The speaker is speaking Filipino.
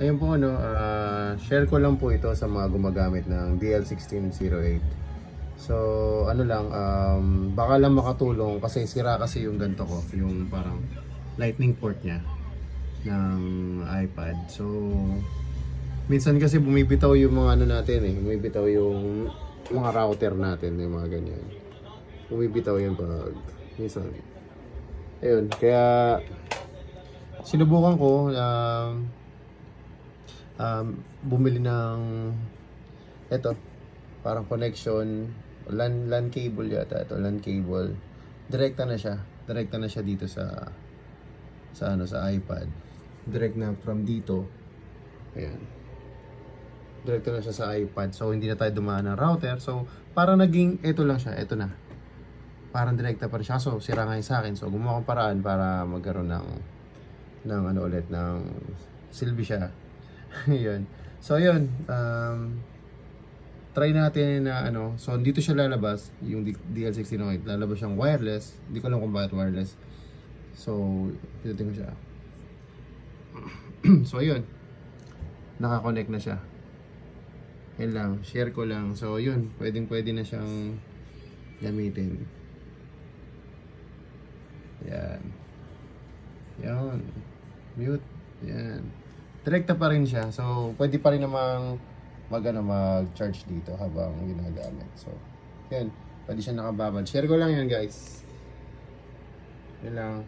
Ayun po ano, share ko lang po ito sa mga gumagamit ng DL1608. So ano lang, baka lang makatulong kasi sira kasi yung ganito ko, yung parang lightning port niya ng iPad. So minsan kasi bumibitaw yung mga ano natin bumibitaw yung mga router natin, yung mga ganyan. Bumibitaw yan pag minsan. Ayun, kaya sinubukan ko bumili ng eto, parang connection, LAN cable yata ito, LAN cable. Direkta na siya dito sa iPad. Direct na from dito. Ayan. Direkta na siya sa iPad. So hindi na tayo dumaan ng router. So parang naging ito lang siya, ito na. Parang direkta pa rin siya. So sira nga yung sa akin. So gumawa akong paraan para magkaroon ng ano ulit, ng silbi siya. Yun. So yun, try natin na ano. So dito siya lalabas, yung DL1608, lalabas siyang wireless. Hindi ko alam kung bakit wireless. So pindutin ko siya. So yun, naka-connect na siya. Yan lang, share ko lang. So yun, pwede na siyang gamitin. Yan. Yan. Mute. Yan. Direkta pa rin siya. So, pwede pa rin namang mag-charge dito habang ginagamit. So, yan. Pwede siya nakababad. Share ko lang yan, guys. Yan lang.